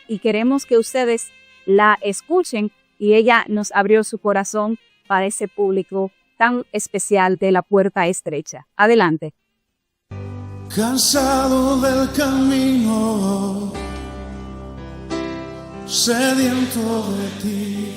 y queremos que ustedes la escuchen, y ella nos abrió su corazón para ese público tan especial de La Puerta Estrecha. Adelante. Cansado del camino, sediento de ti,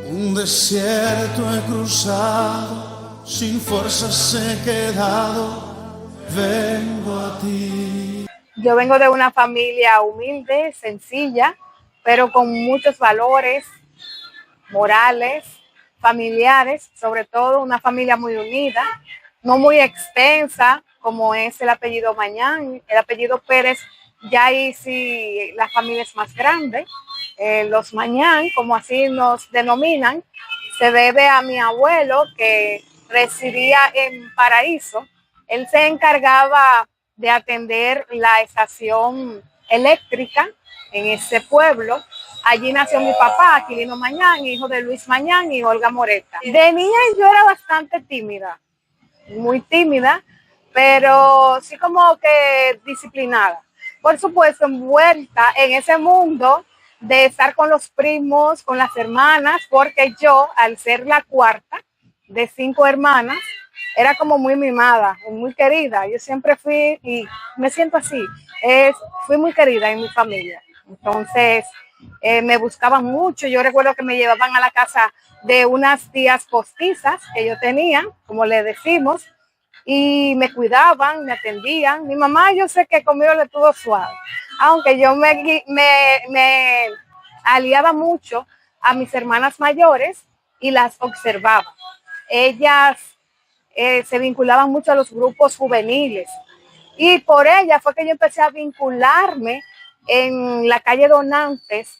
un desierto he cruzado, sin fuerzas he quedado, vengo a ti. Yo vengo de una familia humilde, sencilla, pero con muchos valores morales, familiares, sobre todo una familia muy unida, no muy extensa como es el apellido Mañán. El apellido Pérez, ya ahí sí la familia es más grande. Los Mañán, como así nos denominan, se debe a mi abuelo que residía en Paraíso. Él se encargaba de atender la estación eléctrica en ese pueblo. Allí nació mi papá, Aquilino Mañán, hijo de Luis Mañán y Olga Moreta. De niña yo era bastante tímida, muy tímida, pero sí como que disciplinada. Por supuesto, envuelta en ese mundo de estar con los primos, con las hermanas, porque yo, al ser la cuarta de 5 hermanas, era como muy mimada, muy querida. Yo siempre fui, y me siento así, fui muy querida en mi familia. Entonces, me buscaban mucho. Yo recuerdo que me llevaban a la casa de unas tías postizas que yo tenía, como le decimos, y me cuidaban, me atendían. Mi mamá, yo sé que conmigo le tuvo suave, aunque yo me aliaba mucho a mis hermanas mayores y las observaba. Ellas se vinculaban mucho a los grupos juveniles, y por ella fue que yo empecé a vincularme en la calle Donantes,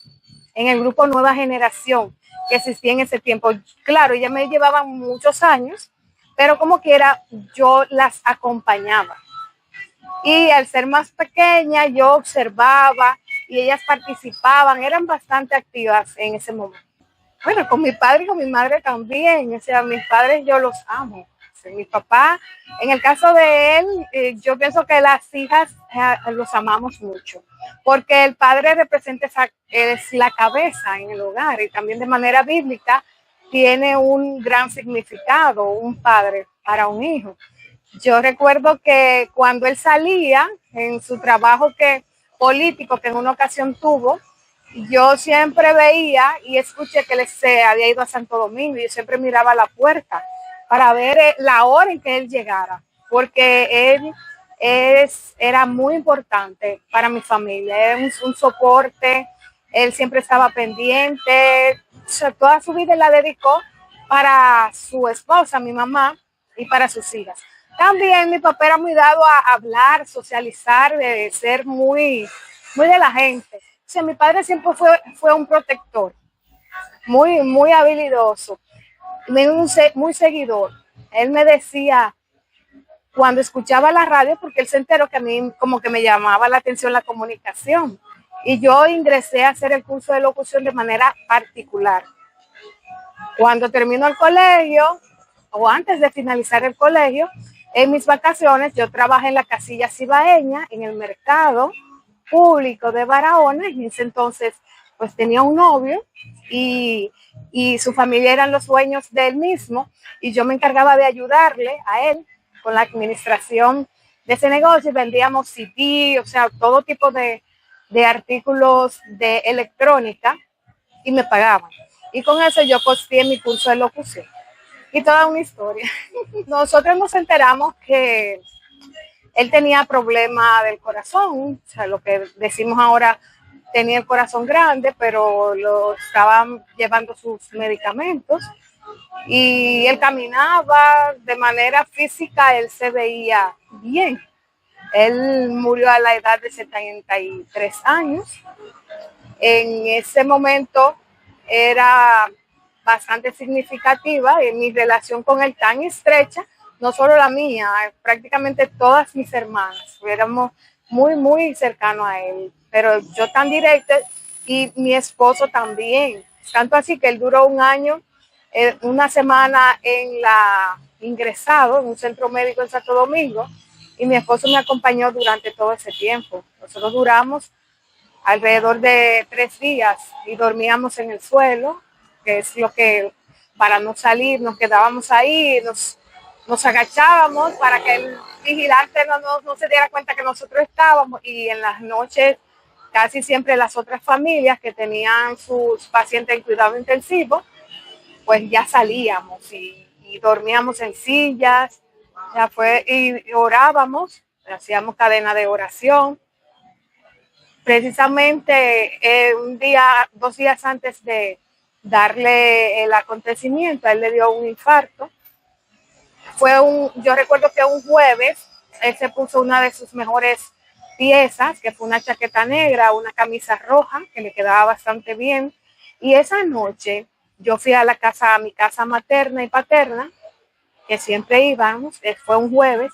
en el grupo Nueva Generación que existía en ese tiempo. Claro, ellas me llevaban muchos años, pero como quiera yo las acompañaba. Y al ser más pequeña yo observaba y ellas participaban, eran bastante activas en ese momento. Bueno, con mi padre y con mi madre también. O sea, mis padres yo los amo. O sea, mi papá, en el caso de él, yo pienso que las hijas los amamos mucho, porque el padre representa es la cabeza en el hogar, y también de manera bíblica tiene un gran significado, un padre para un hijo. Yo recuerdo que cuando él salía en su trabajo político que en una ocasión tuvo, yo siempre veía y escuché que él se había ido a Santo Domingo, y yo siempre miraba la puerta para ver la hora en que él llegara, porque él era muy importante para mi familia, era un soporte. Él siempre estaba pendiente, o sea, toda su vida la dedicó para su esposa, mi mamá, y para sus hijas. También mi papá era muy dado a hablar, socializar, de ser muy, muy de la gente. O sea, mi padre siempre fue un protector, muy, muy habilidoso, muy seguidor. Él me decía, cuando escuchaba la radio, porque él se enteró que a mí como que me llamaba la atención la comunicación, y yo ingresé a hacer el curso de locución de manera particular. Cuando terminó el colegio, o antes de finalizar el colegio, en mis vacaciones yo trabajé en la Casilla Cibaeña, en el mercado público de Barahona. Y en ese entonces pues tenía un novio, y su familia eran los dueños de él mismo, y yo me encargaba de ayudarle a él con la administración de ese negocio. Vendíamos CD, o sea, todo tipo de artículos de electrónica, y me pagaban. Y con eso yo costeé mi curso de locución. Y toda una historia. Nosotros nos enteramos que él tenía problemas del corazón, o sea, lo que decimos ahora, tenía el corazón grande, pero lo estaban llevando sus medicamentos, y él caminaba de manera física, él se veía bien. Él murió a la edad de 73 años. En ese momento era bastante significativa en mi relación con él, tan estrecha, no solo la mía, prácticamente todas mis hermanas, éramos muy, muy cercanos a él, pero yo tan directa, y mi esposo también, tanto así que él duró un año, una semana ingresado en un centro médico en Santo Domingo, y mi esposo me acompañó durante todo ese tiempo. Nosotros duramos alrededor de 3 días y dormíamos en el suelo, que es lo que, para no salir, nos quedábamos ahí, nos agachábamos para que el vigilante no se diera cuenta que nosotros estábamos, y en las noches casi siempre las otras familias que tenían sus pacientes en cuidado intensivo, pues ya salíamos y dormíamos en sillas, y orábamos, hacíamos cadena de oración. Precisamente 2 días antes de darle el acontecimiento, a él le dio un infarto. Yo recuerdo que un jueves él se puso una de sus mejores piezas, que fue una chaqueta negra, una camisa roja, que le quedaba bastante bien. Y esa noche yo fui a mi casa materna y paterna, que siempre íbamos, fue un jueves,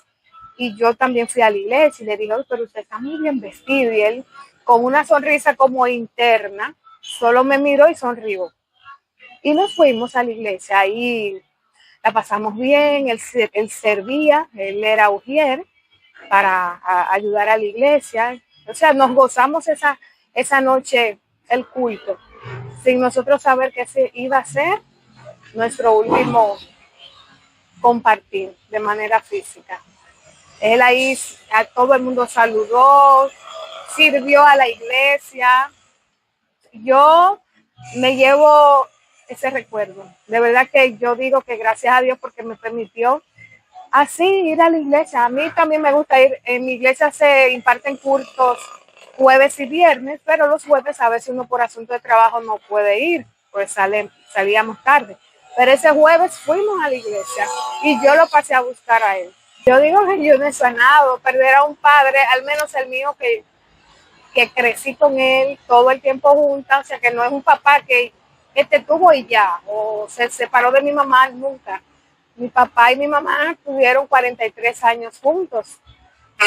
y yo también fui a la iglesia y le dije, pero usted está muy bien vestido, y él con una sonrisa como interna, solo me miró y sonrió. Y nos fuimos a la iglesia, ahí la pasamos bien, él servía, él era ujier para ayudar a la iglesia. O sea, nos gozamos esa noche el culto, sin nosotros saber que ese iba a ser nuestro último compartir de manera física. Él ahí a todo el mundo saludó, sirvió a la iglesia. Yo me llevo ese recuerdo. De verdad que yo digo que gracias a Dios porque me permitió así ir a la iglesia. A mí también me gusta ir. En mi iglesia se imparten cultos jueves y viernes, pero los jueves a veces uno por asunto de trabajo no puede ir, pues salíamos tarde. Pero ese jueves fuimos a la iglesia y yo lo pasé a buscar a él. Yo digo que yo no he sanado, perder a un padre, al menos el mío, que crecí con él todo el tiempo juntas, o sea que no es un papá que te tuvo y ya, o se separó de mi mamá nunca. Mi papá y mi mamá tuvieron 43 años juntos.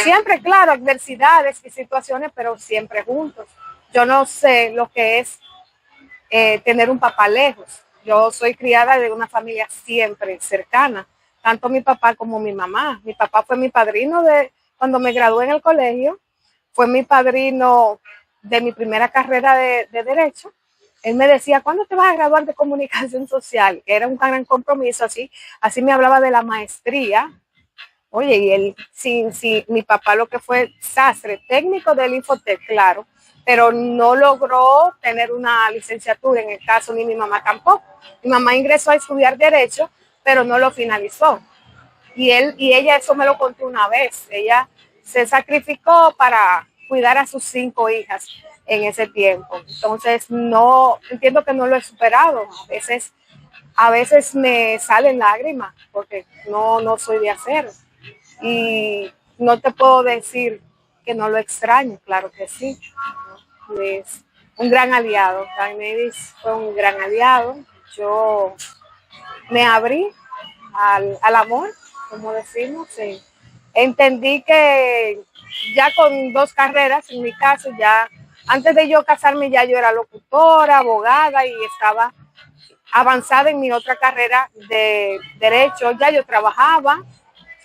Siempre, claro, adversidades y situaciones, pero siempre juntos. Yo no sé lo que es tener un papá lejos. Yo soy criada de una familia siempre cercana, tanto mi papá como mi mamá. Mi papá fue mi padrino cuando me gradué en el colegio, fue mi padrino de mi primera carrera de Derecho. Él me decía, ¿cuándo te vas a graduar de Comunicación Social? Que era un gran compromiso, así me hablaba de la maestría. Oye, y él, mi papá lo que fue sastre, técnico del Infotec, claro, pero no logró tener una licenciatura en el caso, ni mi mamá tampoco. Mi mamá ingresó a estudiar Derecho, pero no lo finalizó. Y ella eso me lo contó una vez. Ella se sacrificó para cuidar a sus 5 hijas en ese tiempo. Entonces, entiendo que no lo he superado. A veces me salen lágrimas porque no soy de acero. Y no te puedo decir que no lo extraño, claro que sí. Es un gran aliado. Daimeris fue un gran aliado. Yo me abrí al amor, como decimos. Sí. Entendí que ya con 2 carreras, en mi caso, ya antes de yo casarme ya yo era locutora, abogada y estaba avanzada en mi otra carrera de Derecho. Ya yo trabajaba,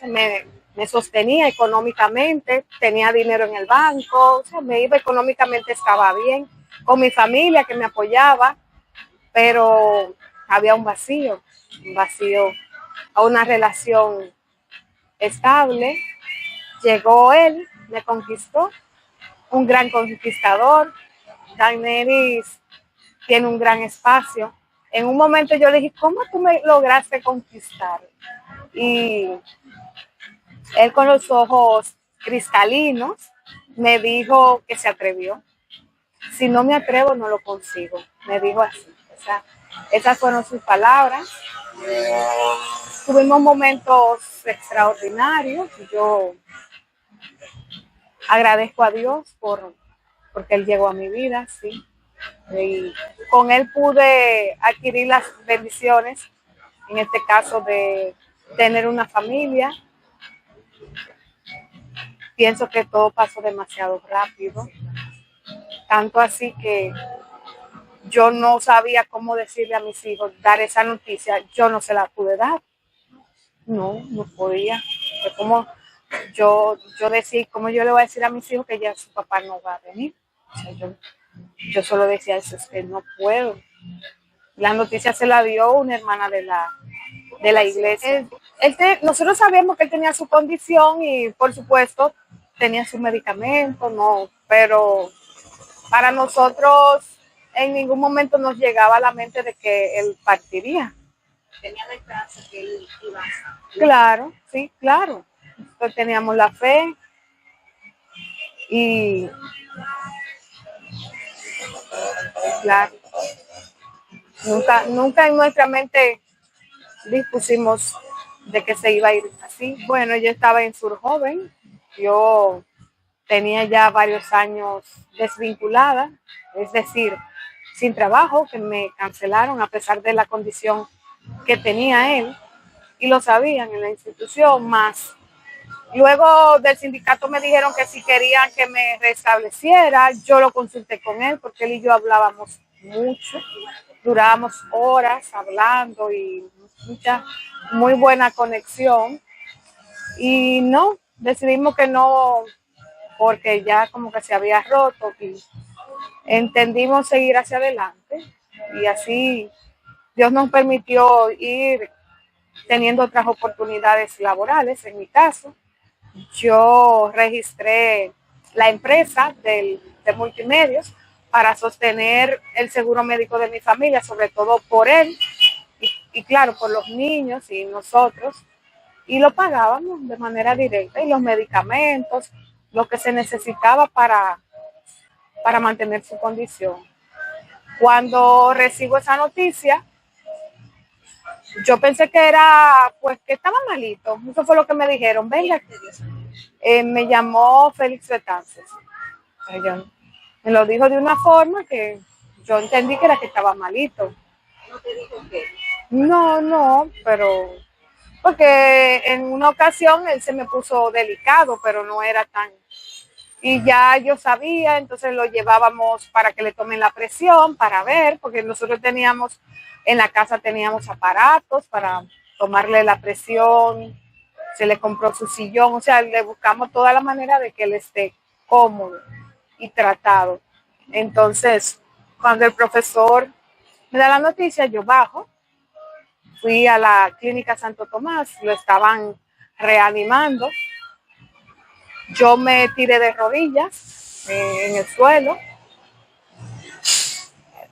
me sostenía económicamente, tenía dinero en el banco, o sea, me iba económicamente, estaba bien, con mi familia que me apoyaba, pero había un vacío a una relación estable. Llegó él, me conquistó, un gran conquistador. Daimeris tiene un gran espacio. En un momento yo le dije, ¿cómo tú me lograste conquistar? Y él con los ojos cristalinos me dijo que se atrevió. Si no me atrevo, no lo consigo. Me dijo así. Esas fueron sus palabras. Tuvimos momentos extraordinarios. Yo agradezco a Dios porque Él llegó a mi vida, sí. Y con Él pude adquirir las bendiciones, en este caso de tener una familia. Pienso que todo pasó demasiado rápido, tanto así que yo no sabía cómo decirle a mis hijos, dar esa noticia. Yo no se la pude dar. No podía. yo decía, ¿cómo yo le voy a decir a mis hijos que ya su papá no va a venir? O sea, yo solo decía eso, es que no puedo. La noticia se la dio una hermana de la iglesia. Nosotros sabíamos que él tenía su condición y por supuesto tenía su medicamento, no, pero para nosotros en ningún momento nos llegaba a la mente de que él partiría. Tenía la esperanza que él iba a... Claro, sí, claro. Nosotros teníamos la fe y claro, nunca en nuestra mente dispusimos de que se iba a ir así. Bueno, yo estaba en Sur Joven, yo tenía ya varios años desvinculada, es decir, sin trabajo, que me cancelaron a pesar de la condición que tenía él, y lo sabían en la institución, más luego del sindicato me dijeron que si querían que me restableciera, yo lo consulté con él porque él y yo hablábamos mucho, durábamos horas hablando y mucha, muy buena conexión. Y no, decidimos que no, porque ya como que se había roto y entendimos seguir hacia adelante. Y así Dios nos permitió ir teniendo otras oportunidades laborales. En mi caso, yo registré la empresa de multimedios para sostener el seguro médico de mi familia, sobre todo por él y claro, por los niños y nosotros, y lo pagábamos de manera directa, y los medicamentos, lo que se necesitaba para mantener su condición. Cuando recibo esa noticia, yo pensé que era, pues, que estaba malito. Eso fue lo que me dijeron. Venga, me llamó Félix Betances. Me lo dijo de una forma que yo entendí que era que estaba malito. ¿No te dijo qué? No, pero porque en una ocasión él se me puso delicado, pero no era tan. Y ya yo sabía, entonces lo llevábamos para que le tomen la presión, para ver, porque nosotros teníamos, en la casa teníamos aparatos para tomarle la presión, se le compró su sillón, o sea, le buscamos toda la manera de que él esté cómodo y tratado. Entonces, cuando el profesor me da la noticia, yo bajo, fui a la clínica Santo Tomás, lo estaban reanimando. Yo me tiré de rodillas en el suelo.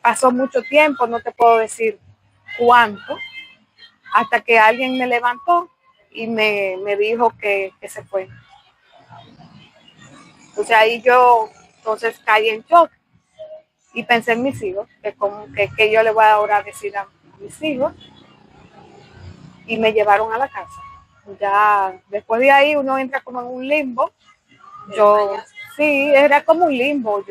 Pasó mucho tiempo, no te puedo decir cuánto, hasta que alguien me levantó y me dijo que se fue. Entonces ahí yo caí en shock y pensé en mis hijos, que yo le voy ahora a decir a mis hijos, y me llevaron a la casa. Ya después de ahí uno entra como en un limbo. Sí, era como un limbo.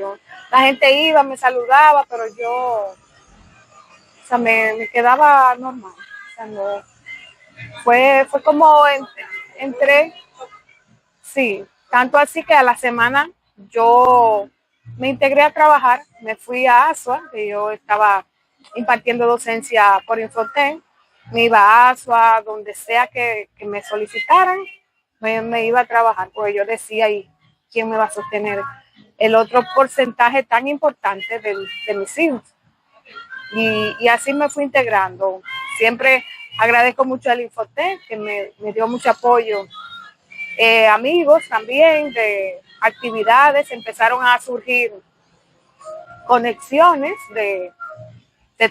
La gente iba, me saludaba, pero yo, o sea, me quedaba normal. O sea, no, fue como entré, sí, tanto así que a la semana yo me integré a trabajar, me fui a ASUA, que yo estaba impartiendo docencia por Infoten, me iba a ASUA, donde sea que me solicitaran, me iba a trabajar, porque yo decía, ¿y quién me va a sostener el otro porcentaje tan importante de mis hijos? Y así me fui integrando. Siempre agradezco mucho al Infoten, que me dio mucho apoyo. Amigos también de actividades, empezaron a surgir conexiones de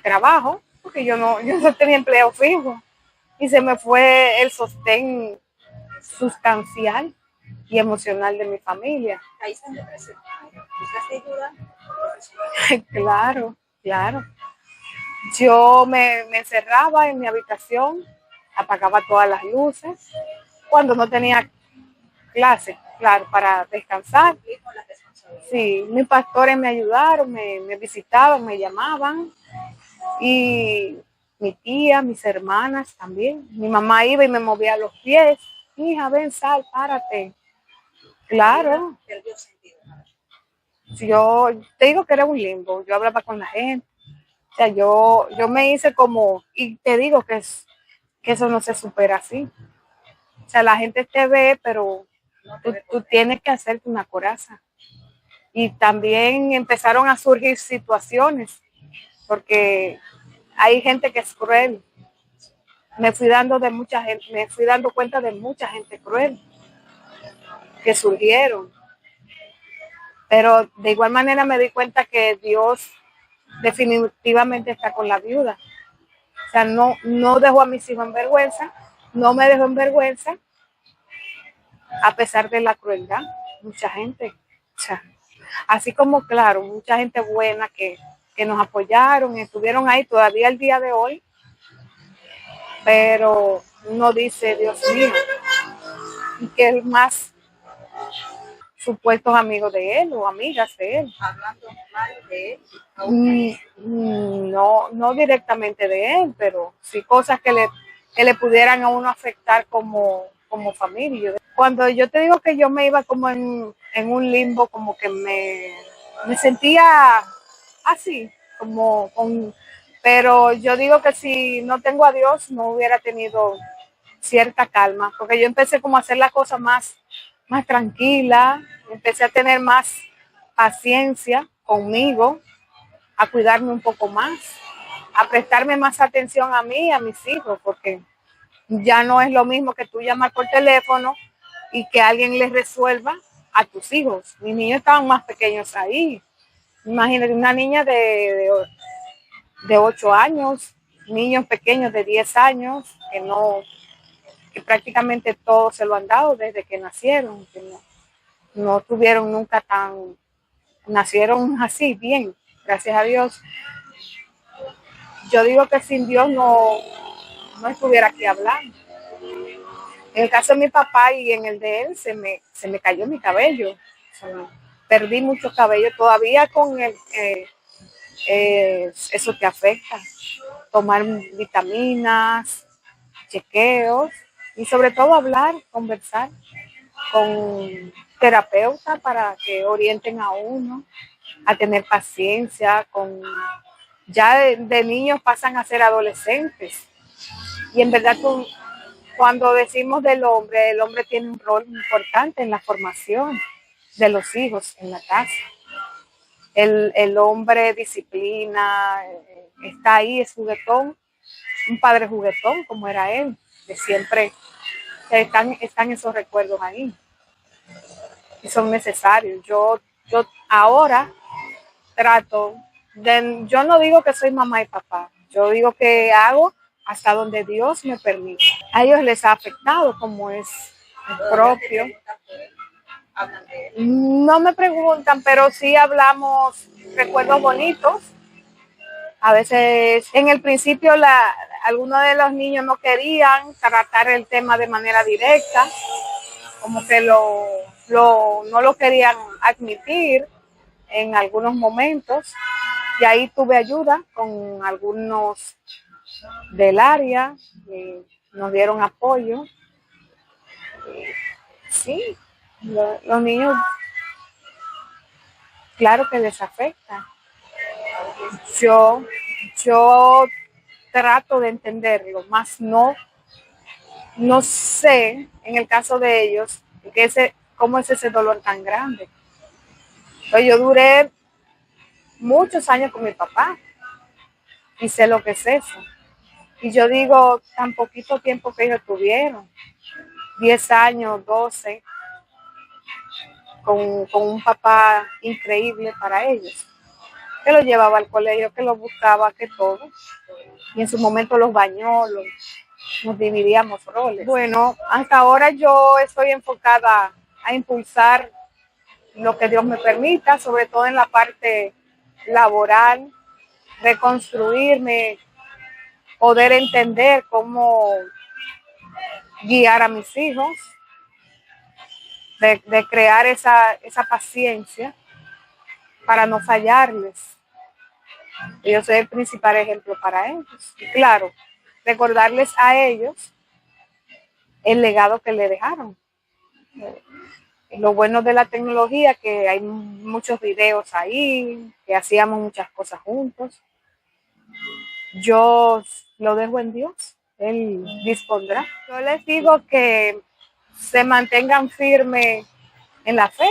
trabajo, porque yo no tenía empleo fijo y se me fue el sostén sustancial y emocional de mi familia. Ahí se me presentó. ¿Buscaste ayuda? Claro. Yo me encerraba en mi habitación, apagaba todas las luces, cuando no tenía clase, claro, para descansar. Sí, mis pastores me ayudaron, me visitaban, me llamaban, y mi tía, mis hermanas también. Mi mamá iba y me movía los pies. Hija, ven, sal, párate. Claro. Yo te digo que era un limbo. Yo hablaba con la gente. O sea, yo me hice como, y te digo que eso no se supera así. O sea, la gente te ve, pero Tú tienes que hacerte una coraza. Y también empezaron a surgir situaciones, porque hay gente que es cruel. Me fui dando cuenta de mucha gente cruel que surgieron. Pero de igual manera me di cuenta que Dios definitivamente está con la viuda. O sea, no dejó a mis hijos en vergüenza, no me dejó en vergüenza, a pesar de la crueldad. Mucha gente, o sea, así como, claro, mucha gente buena que nos apoyaron, estuvieron ahí todavía el día de hoy, pero uno dice, Dios mío, y que el más supuestos amigos de él o amigas de él. Hablando mal de él. No directamente de él, pero sí cosas que le pudieran a uno afectar como familia. Cuando yo te digo que yo me iba como en un limbo, como que me sentía así, pero yo digo que si no tengo a Dios no hubiera tenido cierta calma, porque yo empecé como a hacer las cosas más tranquila, empecé a tener más paciencia conmigo, a cuidarme un poco más, a prestarme más atención a mí y a mis hijos, porque ya no es lo mismo que tú llamar por teléfono y que alguien les resuelva a tus hijos. Mis niños estaban más pequeños ahí. Imagínate una niña de 8 años, niños pequeños de 10 años, que prácticamente todos se lo han dado desde que nacieron, que no tuvieron nunca nacieron así, bien, gracias a Dios. Yo digo que sin Dios no estuviera aquí hablando. En el caso de mi papá y en el de él se me cayó mi cabello. Perdí mucho cabello. Todavía con eso te afecta. Tomar vitaminas, chequeos y sobre todo hablar, conversar con terapeutas para que orienten a uno, a tener paciencia. Ya de niños pasan a ser adolescentes. Y en verdad cuando decimos del hombre, el hombre tiene un rol importante en la formación de los hijos en la casa. El hombre disciplina, está ahí, es juguetón, un padre juguetón como era él, que siempre están esos recuerdos ahí y son necesarios. Yo ahora trato yo no digo que soy mamá y papá, yo digo que hago hasta donde Dios me permite. A ellos les ha afectado como es propio. No me preguntan, pero sí hablamos recuerdos bonitos. A veces en el principio algunos de los niños no querían tratar el tema de manera directa, como que no lo querían admitir en algunos momentos. Y ahí tuve ayuda con algunos del área, nos dieron apoyo. Sí, los niños, claro que les afecta. Yo trato de entenderlo, más no sé, en el caso de ellos, cómo es ese dolor tan grande. Entonces, yo duré muchos años con mi papá y sé lo que es eso. Y yo digo, tan poquito tiempo que ellos tuvieron, 10 años, 12, con un papá increíble para ellos, que los llevaba al colegio, que los buscaba, que todo. Y en su momento los bañó, nos dividíamos roles. Bueno, hasta ahora yo estoy enfocada a impulsar lo que Dios me permita, sobre todo en la parte laboral, reconstruirme, poder entender cómo guiar a mis hijos, de crear esa paciencia para no fallarles. Yo soy el principal ejemplo para ellos. Y claro, recordarles a ellos el legado que le dejaron. Lo bueno de la tecnología, que hay muchos videos ahí, que hacíamos muchas cosas juntos. Yo lo dejo en Dios, Él dispondrá. Yo les digo que se mantengan firmes en la fe.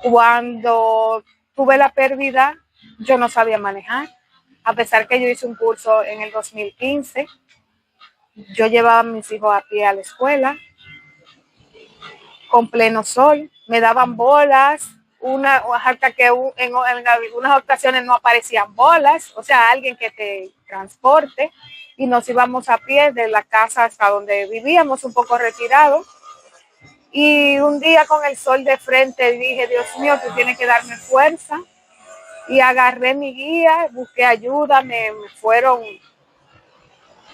Cuando tuve la pérdida, yo no sabía manejar. A pesar que yo hice un curso en el 2015, yo llevaba a mis hijos a pie a la escuela, con pleno sol, me daban bolas, hasta que en algunas ocasiones no aparecían bolas, o sea, alguien que te transporte, y nos íbamos a pie de la casa hasta donde vivíamos, un poco retirado. Y un día con el sol de frente dije, Dios mío, tú tienes que darme fuerza. Y agarré mi guía, busqué ayuda, me fueron.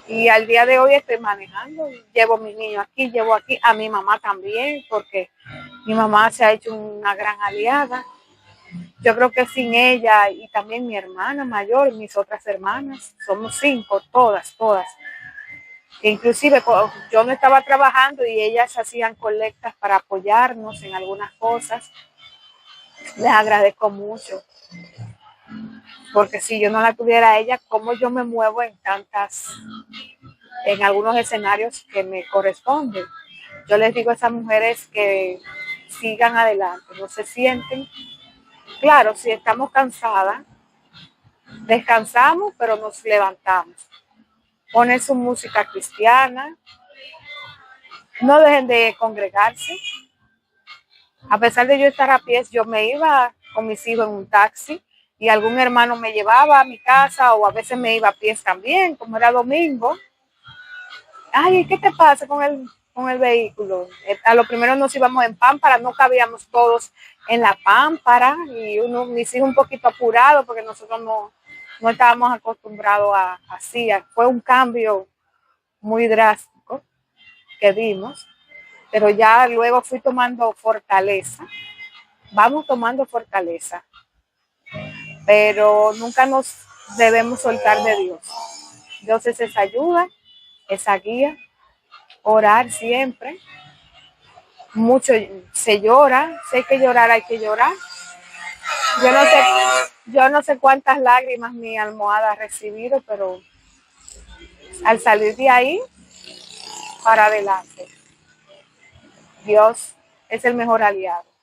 Y al día de hoy estoy manejando. Llevo a mis niños aquí, llevo aquí a mi mamá también, porque mi mamá se ha hecho una gran aliada. Yo creo que sin ella y también mi hermana mayor, mis otras hermanas, somos 5, todas. Inclusive yo no estaba trabajando y ellas hacían colectas para apoyarnos en algunas cosas. Les agradezco mucho, porque si yo no la tuviera a ella, ¿cómo yo me muevo en algunos escenarios que me corresponden? Yo les digo a esas mujeres que sigan adelante, no se sienten. Claro, si estamos cansadas, descansamos, pero nos levantamos. Ponen su música cristiana, no dejen de congregarse. A pesar de yo estar a pies, yo me iba con mis hijos en un taxi y algún hermano me llevaba a mi casa, o a veces me iba a pies también, como era domingo. Ay, ¿qué te pasa con el vehículo? A lo primero nos íbamos en Pámpara, no cabíamos todos en la Pámpara, y mis hijos un poquito apurados porque nosotros no estábamos acostumbrados así. Fue un cambio muy drástico que vimos, pero ya luego fui tomando fortaleza. Vamos tomando fortaleza, pero nunca nos debemos soltar de Dios. Dios es esa ayuda, esa guía. Orar siempre. Mucho se llora, sé que llorar hay que llorar. Yo no sé cuántas lágrimas mi almohada ha recibido, pero al salir de ahí, para adelante. Dios es el mejor aliado.